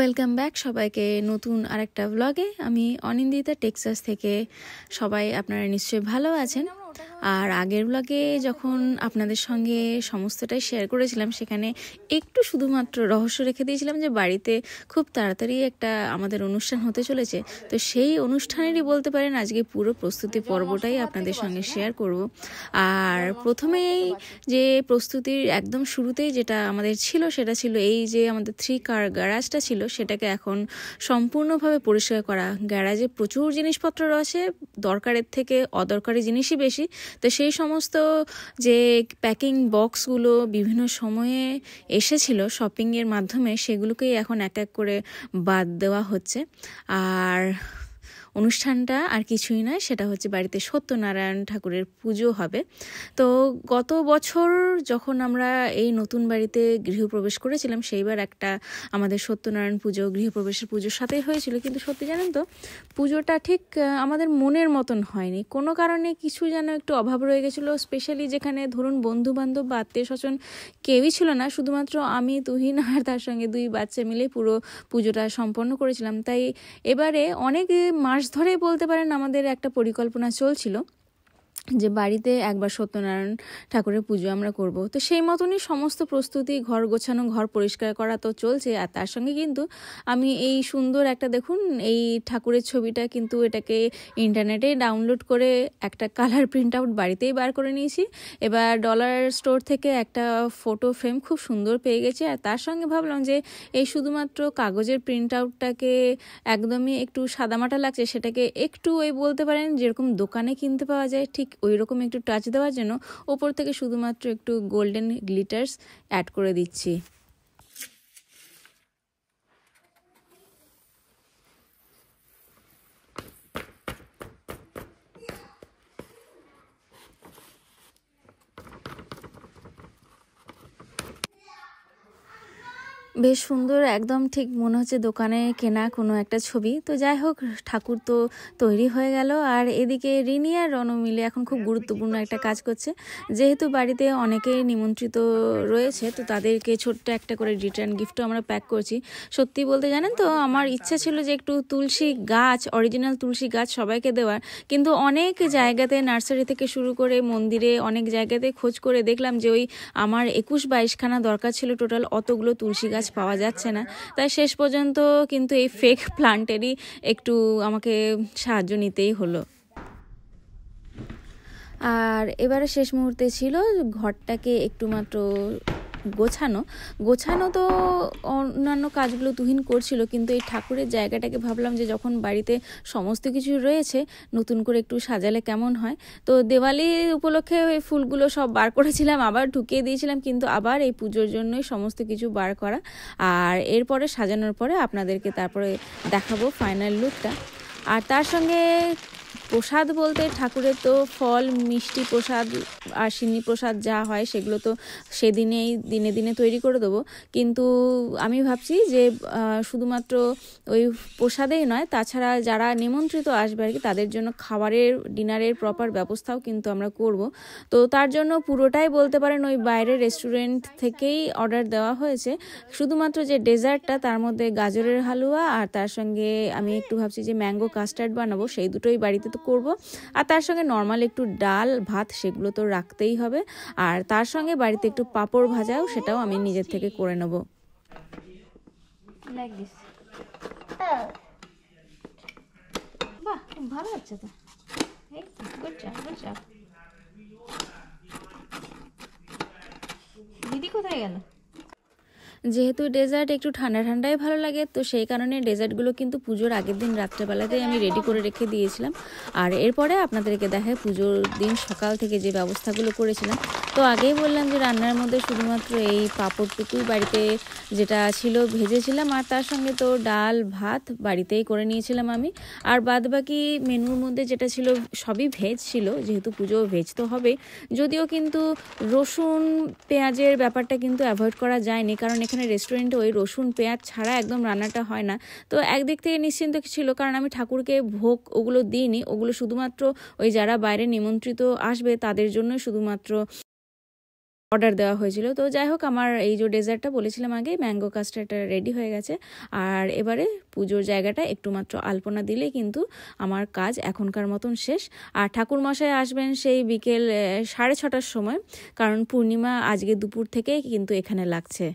Welcome back সবাইকে নতুন আরেকটা ব্লগে। আমি অনিন্দিতা টেক্সাস থেকে। সবাই আপনারা নিশ্চয়ই ভালো আছেন। আর আগের ব্লগে যখন আপনাদের সঙ্গে সমস্তটাই শেয়ার করেছিলাম, সেখানে একটু শুধুমাত্র রহস্য রেখে দিয়েছিলাম যে বাড়িতে খুব তাড়াতাড়ি একটা আমাদের অনুষ্ঠান হতে চলেছে। তো সেই অনুষ্ঠানেরই বলতে পারেন আজকে পুরো প্রস্তুতি পর্বটাই আপনাদের সঙ্গে শেয়ার করব। আর প্রথমেই যে প্রস্তুতির একদম শুরুতেই যেটা আমাদের ছিল সেটা ছিল এই যে আমাদের 3 কার গ্যারাজটা ছিল, সেটাকে এখন সম্পূর্ণভাবে পরিষ্কার করা। গ্যারাজে প্রচুর জিনিসপত্র রয়েছে, দরকারের থেকে অদরকারি জিনিসই বেশি। তো সেই সমস্ত যে প্যাকিং বক্সগুলো বিভিন্ন সময়ে এসেছিল শপিংয়ের মাধ্যমে, সেগুলোকেই এখন এক এক করে বাদ দেওয়া হচ্ছে। আর অনুষ্ঠানটা আর কিছুই নয়, সেটা হচ্ছে বাড়িতে সত্যনারায়ণ ঠাকুরের পুজো হবে। তো গত বছর যখন আমরা এই নতুন বাড়িতে গৃহপ্রবেশ করেছিলাম, সেইবার একটা আমাদের সত্যনারায়ণ পুজো গৃহপ্রবেশের পুজোর সাথেই হয়েছিল। কিন্তু সত্যি জানেন তো, পুজোটা ঠিক আমাদের মনের মতন হয়নি। কোনো কারণে কিছু যেন একটু অভাব রয়ে গেছিলো। স্পেশালি যেখানে ধরুন বন্ধু বান্ধব বা আত্মীয় স্বজন কেউই ছিল না, শুধুমাত্র আমি, তুহিন আর তার সঙ্গে 2 বাচ্চা মিলে পুরো পুজোটা সম্পন্ন করেছিলাম। তাই এবারে অনেক মাস ধরে বলতে পারেন আমাদের একটা পরিকল্পনা চলছিল যে বাড়িতে একবার সত্যনারায়ণ ঠাকুরের পুজো আমরা করব। তো সেই মতনই সমস্ত প্রস্তুতি, ঘর গোছানো, ঘর পরিষ্কার করা তো চলছে। আর তার সঙ্গে কিন্তু আমি এই সুন্দর একটা দেখুন এই ঠাকুরের ছবিটা কিন্তু এটাকে ইন্টারনেটে ডাউনলোড করে একটা কালার প্রিন্ট আউট বাড়িতেই বার করে নিয়েছি। এবার ডলার স্টোর থেকে একটা ফটো ফ্রেম খুব সুন্দর পেয়ে গেছি। আর তার সঙ্গে ভাবলাম যে এই শুধুমাত্র কাগজের প্রিন্ট আউটটাকে একদমই একটু সাদামাটা লাগছে, সেটাকে একটু ওই বলতে পারেন যেরকম দোকানে কিনতে পাওয়া যায় ঠিক ওই রকম একটু টাচ দেওয়ার জন্য ওপর থেকে শুধুমাত্র একটু গোল্ডেন গ্লিটার্স অ্যাড করে দিচ্ছি। বেশ সুন্দর, একদম ঠিক মনে হচ্ছে দোকানে কেনা কোনো একটা ছবি। তো যাই হোক, ঠাকুর তো তৈরি হয়ে গেল। আর এদিকে রিনি আর রণ মিলে এখন খুব গুরুত্বপূর্ণ একটা কাজ করছে। যেহেতু বাড়িতে অনেকেই নিমন্ত্রিত রয়েছে, তো তাদেরকে ছোট্ট একটা করে রিটার্ন গিফটও আমরা প্যাক করছি। সত্যি বলতে জানেন তো, আমার ইচ্ছা ছিল যে একটু তুলসী গাছ, অরিজিনাল তুলসী গাছ সবাইকে দেওয়ার। কিন্তু অনেক জায়গাতে, নার্সারি থেকে শুরু করে মন্দিরে অনেক জায়গাতে খোঁজ করে দেখলাম যে ওই আমার 21-22 খানা দরকার ছিল টোটাল, অতগুলো তুলসী গাছ পাওয়া যাচ্ছে না। তাই শেষ পর্যন্ত কিন্তু এই ফেক প্লান্টেরই একটু আমাকে সাহায্য নিতেই হলো। আর এবারে শেষ মুহূর্তে ছিল ঘরটাকে একটু মাত্র গোছানো তো অন্যান্য কাজগুলো তুহিন করছিল, কিন্তু এই ঠাকুরের জায়গাটাকে ভাবলাম যে যখন বাড়িতে সমস্ত কিছু রয়েছে নতুন করে একটু সাজালে কেমন হয়। তো দেওয়ালি উপলক্ষে ওই ফুলগুলো সব বার করেছিলাম, আবার ঢুকিয়ে দিয়েছিলাম, কিন্তু আবার এই পুজোর জন্যই সমস্ত কিছু বার করা। আর এরপরে সাজানোর পরে আপনাদেরকে তারপরে দেখাবো ফাইনাল লুকটা। আর তার সঙ্গে প্রসাদ বলতে ঠাকুরের তো ফল, মিষ্টি প্রসাদ আর সিন্নি প্রসাদ যা হয় সেগুলো তো সেদিনেই দিনে দিনে তৈরি করে দেবো। কিন্তু আমি ভাবছি যে শুধুমাত্র ওই প্রসাদেই নয়, তাছাড়া যারা নিমন্ত্রিত আসবে আর কি, তাদের জন্য খাবারের, ডিনারের প্রপার ব্যবস্থাও কিন্তু আমরা করব। তো তার জন্য পুরোটাই বলতে পারেন ওই বাইরের রেস্টুরেন্ট থেকেই অর্ডার দেওয়া হয়েছে। শুধুমাত্র যে ডেজার্টটা, তার মধ্যে গাজরের হালুয়া আর তার সঙ্গে আমি একটু ভাবছি যে ম্যাঙ্গো কাস্টার্ড বানাবো, সেই দুটোই বাড়িতে তো করবো। আর তার সঙ্গে নর্মাল একটু ডাল ভাত সেগুলো তো রাখতেই হবে। আর তার সঙ্গে বাড়িতে একটু পাঁপড় ভাজাও, সেটাও আমি নিজের থেকে করে নেব। বাহ, খুব ভালো হচ্ছে তো। দিদি কোথায় গেল? যেহেতু ডেজার্ট একটু ঠান্ডা ঠান্ডাই ভালো লাগে, তো সেই কারণে ডেজার্টগুলো কিন্তু পুজোর আগের দিন রাত্রেবেলাতেই আমি রেডি করে রেখে দিয়েছিলাম। আর এরপরে আপনাদেরকে দেখায় পুজোর দিন সকাল থেকে যে ব্যবস্থাগুলো করেছিলাম। তো আগেই বললাম যে রান্নার মধ্যে শুধুমাত্র এই পাঁপড়টুকুই বাড়িতে যেটা ছিল ভেজেছিলাম, আর তার সঙ্গে তো ডাল ভাত বাড়িতেই করে নিয়েছিলাম আমি। আর বাদবাকি মেনুর মধ্যে যেটা ছিল সবই ভেজ ছিল, যেহেতু পুজো ভেজ তো হবে। যদিও কিন্তু রসুন পেঁয়াজের ব্যাপারটা কিন্তু অ্যাভয়েড করা যায়নি, কারণ এখানে রেস্টুরেন্টে ওই রসুন পেঁয়াজ ছাড়া একদম রান্নাটা হয় না। তো একদিক থেকে নিশ্চিন্ত ছিল, কারণ আমি ঠাকুরকে ভোগ ওগুলো দিইনি, ওগুলো শুধুমাত্র ওই যারা বাইরে নিমন্ত্রিত আসবে তাদের জন্য শুধুমাত্র অর্ডার দেওয়া হয়েছিল। তো যাই হোক, আমার এই যে ডেজার্টটা বলেছিলাম আগে, ম্যাঙ্গো কাস্টার্ডটা রেডি হয়ে গেছে। আর এবারে পুজোর জায়গাটা একটু মাত্র আলপনা দিলে কিন্তু আমার কাজ এখনকার মতন শেষ। আর ঠাকুরমশাই আসবেন সেই বিকেল 6:30টার সময়, কারণ পূর্ণিমা আজকে দুপুর থেকে কিন্তু এখানে লাগছে।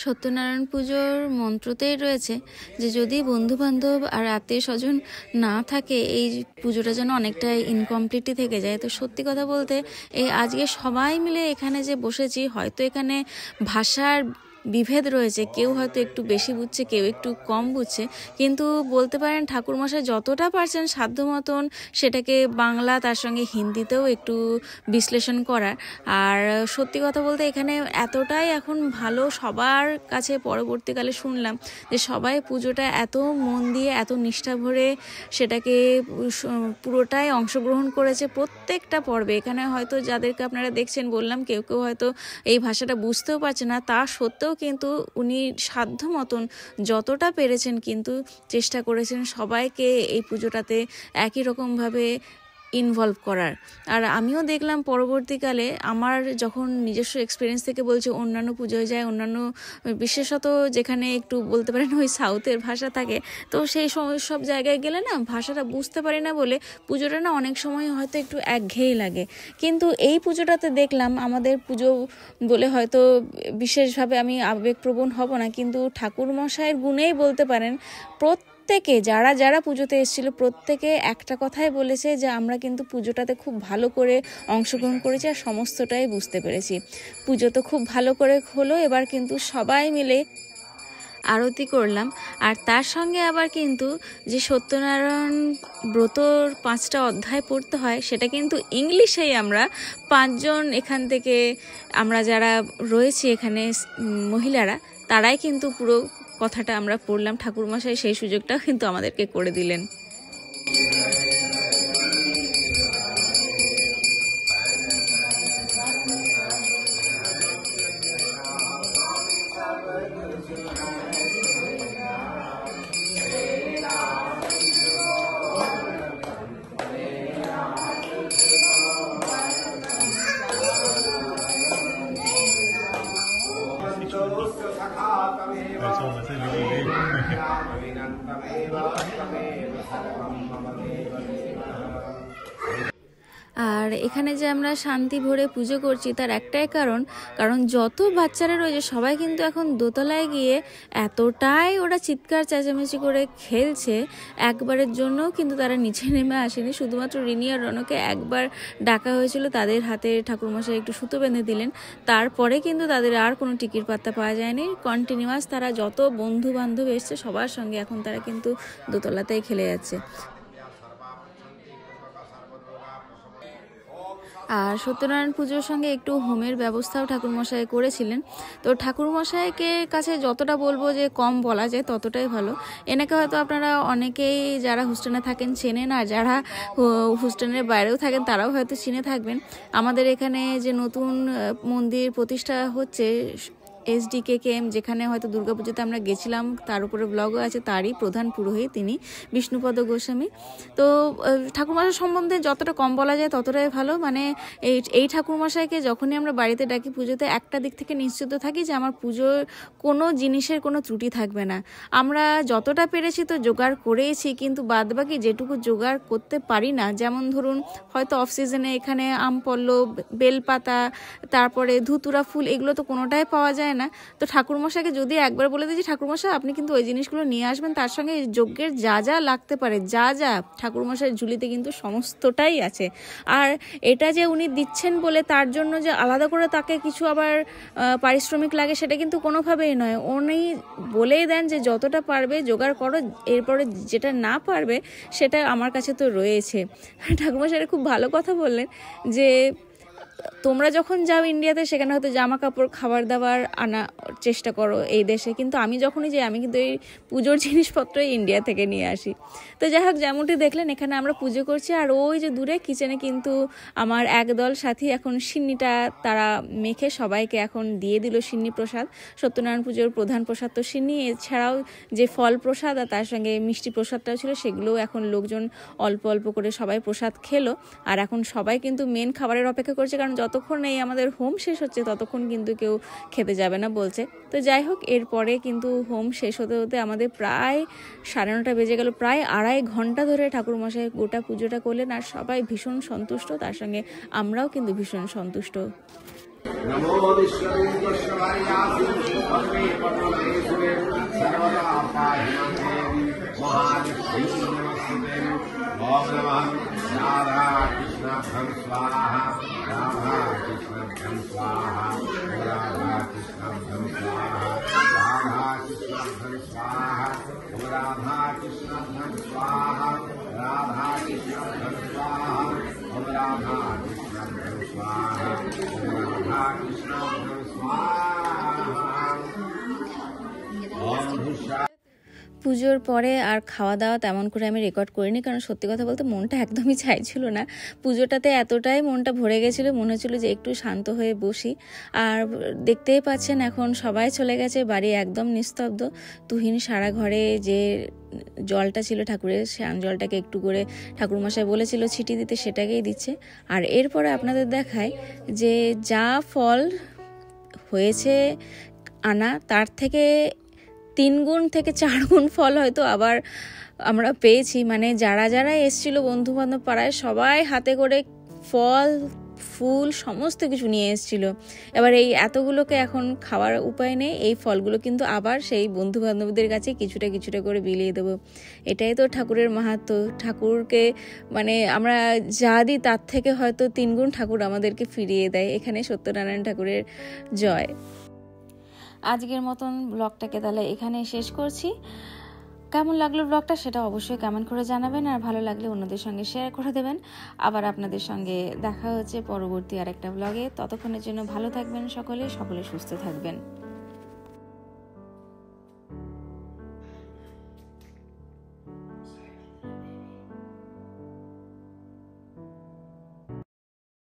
সত্যনারায়ণ পুজোর মন্ত্রতেই রয়েছে যে যদি বন্ধুবান্ধব আর আত্মীয় স্বজন না থাকে এই পুজোটা যেন অনেকটাই ইনকমপ্লিটই থেকে যায়। তো সত্যি কথা বলতে এই আজকে সবাই মিলে এখানে যে বসেছি, হয়তো এখানে ভাষার বিভেদ রয়েছে, কেউ হয়তো একটু বেশি বুঝছে, কেউ একটু কম বুঝছে, কিন্তু বলতে পারেন ঠাকুরমশাই যতটা পারছেন সাধ্য মতন সেটাকে বাংলা তার সঙ্গে হিন্দিতেও একটু বিশ্লেষণ করার। আর সত্যি কথা বলতে এখানে এতটাই এখন ভালো, সবার কাছে পরবর্তীকালে শুনলাম যে সবাই পুজোটা এত মন দিয়ে এত নিষ্ঠা ভরে সেটাকে পুরোটাই অংশগ্রহণ করেছে প্রত্যেকটা পর্বে। এখানে হয়তো যাদেরকে আপনারা দেখছেন, বললাম কেউ কেউ হয়তো এই ভাষাটা বুঝতেও পারছে না, তা সত্ত্বেও কিন্তু উনি সাধ্য মতন যতটা পেরেছেন কিন্তু চেষ্টা করেছেন সবাইকে এই পুজোটাতে একই রকমভাবে ইনভলভ করার। আর আমিও দেখলাম পরবর্তীকালে, আমার যখন নিজস্ব এক্সপিরিয়েন্স থেকে বলছে, অন্যান্য পুজোয় যায়, অন্যান্য বিশেষত যেখানে একটু বলতে পারেন ওই সাউথের ভাষা থাকে, তো সেই সময় সব জায়গায় গেলে না ভাষাটা বুঝতে পারি না বলে পুজোটা না অনেক সময় হয়তো একটু একঘেয়েই লাগে। কিন্তু এই পুজোটাতে দেখলাম, আমাদের পুজো বলে হয়তো বিশেষভাবে আমি আবেগপ্রবণ হব না, কিন্তু ঠাকুরমশাইয়ের গুণেই বলতে পারেন প্রত্যেকে যারা যারা পুজোতে এসেছিল প্রত্যেকে একটা কথাই বলেছে যে আমরা কিন্তু পুজোটাতে খুব ভালো করে অংশগ্রহণ করেছি আর সমস্তটাই বুঝতে পেরেছি। পুজো তো খুব ভালো করে হলো, এবার কিন্তু সবাই মিলে আরতি করলাম। আর তার সঙ্গে আবার কিন্তু যে সত্যনারায়ণ ব্রতর 5টা অধ্যায় পড়তে হয় সেটা কিন্তু ইংলিশেই আমরা 5 জন এখান থেকে আমরা যারা রয়েছি এখানে মহিলারা, তারাই কিন্তু পুরো কথাটা আমরা পড়লাম। ঠাকুরমশাই সেই সুযোগটাও কিন্তু আমাদেরকে করে দিলেন। আর এখানে যে আমরা শান্তি ভরে পুজো করছি তার একটাই কারণ যত বাচ্চারা রয়েছে সবাই কিন্তু এখন দোতলায় গিয়ে এতটাই ওরা চিৎকার চেঁচামেচি করে খেলছে, একবারের জন্য কিন্তু তারা নিচে নেমে আসেনি। শুধুমাত্র রিনি আর রনকে একবার ডাকা হয়েছিল, তাদের হাতে ঠাকুরমশাই একটু সুতো বেঁধে দিলেন, তারপরে কিন্তু তাদের আর কোনো টিকির পাত্তা পাওয়া যায়নি। কন্টিনিউয়াস তারা যত বন্ধু বান্ধব এসছে সবার সঙ্গে এখন তারা কিন্তু দোতলাতেই খেলে যাচ্ছে। আর সত্যনারায়ণ পুজোর সঙ্গে একটু হোমের ব্যবস্থাও ঠাকুরমশাই করেছিলেন। তো ঠাকুরমশাইকে কাছে যতটা বলবো যে কম বলা যায় ততটাই ভালো। এনাকে হয়তো আপনারা অনেকেই যারা হোস্টেলে থাকেন চেনেন, আর যারা হোস্টেলের বাইরেও থাকেন তারাও হয়তো চিনে থাকবেন। আমাদের এখানে যে নতুন মন্দির প্রতিষ্ঠা হচ্ছে SDKKM, যেখানে হয়তো দুর্গাপুজোতে আমরা গেছিলাম, তার উপরে ব্লগও আছে, তারই প্রধান পুরোহিত তিনি বিষ্ণুপদ গোস্বামী। তো ঠাকুরমশাই সম্বন্ধে যতটা কম বলা যায় ততটাই ভালো। মানে এই ঠাকুরমশাইকে যখনই আমরা বাড়িতে ডাকি পুজোতে, একটা দিক থেকে নিশ্চিত থাকি যে আমার পুজোর কোনো জিনিসের কোনো ত্রুটি থাকবে না। আমরা যতটা পেরেছি তো জোগাড় করেইছি, কিন্তু বাদবাকি যেটুকু জোগাড় করতে পারি না, যেমন ধরুন হয়তো অফ সিজনে এখানে আম পল্লব, বেলপাতা, তারপরে ধুতুরা ফুল, এগুলো তো কোনোটাই পাওয়া যায় না। না। তো ঠাকুরমশাইকে যদি একবার বলে দিই যে ঠাকুরমশাই আপনি কিন্তু ওই জিনিসগুলো নিয়ে আসবেন, তার সঙ্গে যজ্ঞের যা যা লাগতে পারে, যা যা ঠাকুরমশাইয়ের ঝুলিতে কিন্তু সমস্তটাই আছে। আর এটা যে উনি দিচ্ছেন বলে তার জন্য যে আলাদা করে তাকে কিছু আবার পারিশ্রমিক লাগে সেটা কিন্তু কোনোভাবেই নয়। উনি বলেই দেন যে যতটা পারবে জোগাড় করো, এরপরে যেটা না পারবে সেটা আমার কাছে তো রয়েছে। ঠাকুরমশাই খুব ভালো কথা বললেন যে তোমরা যখন যাও ইন্ডিয়াতে সেখানে হয়তো জামা কাপড় খাবার দাবার আনা চেষ্টা করো এই দেশে, কিন্তু আমি যখনই যাই আমি কিন্তু এই পুজোর জিনিসপত্রই ইন্ডিয়া থেকে নিয়ে আসি। তো যাই হোক, যেমনটি দেখলেন এখানে আমরা পুজো করছি, আর ওই যে দূরে কিচেনে কিন্তু আমার একদল সাথী এখন সিন্নিটা তারা মেখে সবাইকে এখন দিয়ে দিল সিন্নি প্রসাদ। সত্যনারায়ণ পুজোর প্রধান প্রসাদ তো সিন্নি, এছাড়াও যে ফল প্রসাদ আর তার সঙ্গে মিষ্টি প্রসাদটাও ছিল, সেগুলোও এখন লোকজন অল্প অল্প করে সবাই প্রসাদ খেলো। আর এখন সবাই কিন্তু মেন খাবারের অপেক্ষা করছে, কারণ যতক্ষণ এই আমাদের হোম শেষ হচ্ছে ততক্ষণ কিন্তু কেউ খেতে যাবে না বলছে। তো যাই হোক, এরপরে কিন্তু হোম শেষ হতে হতে আমাদের প্রায় 9:30 বেজে গেল। প্রায় 2.5 ঘন্টা ধরে ঠাকুরমশাই গোটা পুজোটা করলেন, আর সবাই ভীষণ সন্তুষ্ট, তার সঙ্গে আমরাও কিন্তু ভীষণ সন্তুষ্ট। नमो विश्ववेश्वरायासिर्वमे सर्वदा पाहिमादेवी महालक्ष्मी नमस्ते। ओम नमः राधा कृष्णाभ्यं स्वाहा, राधा कृष्णाभ्यं स्वाहा, राधा कृष्णाभ्यं स्वाहा, राधा कृष्णाभ्यं स्वाहा, राधा कृष्णाभ्यं स्वाहा, राधा कृष्णाभ्यं स्वाहा, राधा कृष्णाभ्यं स्वाहा, राधा कृष्णाभ्यं स्वाहा। ओम भूषा। পুজোর পরে আর খাওয়া দাওয়া তেমন করে আমি রেকর্ড করিনি, কারণ সত্যি কথা বলতে মনটা একদমই চাইছিল না। পুজোটাতে এতটাই মনটা ভরে গেছিলো, মনে হচ্ছিলো যে একটু শান্ত হয়ে বসি। আর দেখতেই পাচ্ছেন এখন সবাই চলে গেছে, বাড়ি একদম নিস্তব্ধ। তুহিন সারা ঘরে যে জলটা ছিল ঠাকুরের, সে জলটাকে একটু করে ঠাকুরমশাই বলেছিল ছিটি দিতে, সেটাকেই দিচ্ছে। আর এরপরে আপনাদের দেখায় যে যা ফল হয়েছে আনা, তার থেকে 3 গুণ থেকে 4 গুণ ফল হয়তো আবার আমরা পেয়েছি। মানে যারা যারা এসেছিল বন্ধু বান্ধব পাড়ায়, সবাই হাতে করে ফল ফুল সমস্ত কিছু নিয়ে এসেছিল। এবার এই এতগুলোকে এখন খাওয়ার উপায় নেই, এই ফলগুলো কিন্তু আবার সেই বন্ধু বান্ধবদের কাছে কিছুটা কিছুটা করে বিলিয়ে দেবো। এটাই তো ঠাকুরের মাহাত্ম্য। ঠাকুরকে মানে আমরা যা দিই তার থেকে হয়তো 3 গুণ ঠাকুর আমাদেরকে ফিরিয়ে দেয়। এখানে সত্যনারায়ণ ঠাকুরের জয়। আজকের মতন ব্লগটাকে তাহলে এখানে শেষ করছি। কেমন লাগলো ব্লগটা সেটা অবশ্যই কমেন্ট করে জানাবেন, আর ভালো লাগলে অন্যদের সঙ্গে শেয়ার করে দেবেন। আবার আপনাদের সঙ্গে দেখা হচ্ছে পরবর্তী আরেকটা ব্লগে। ততক্ষণের জন্য ভালো থাকবেন সকলে, সকলে সুস্থ থাকবেন।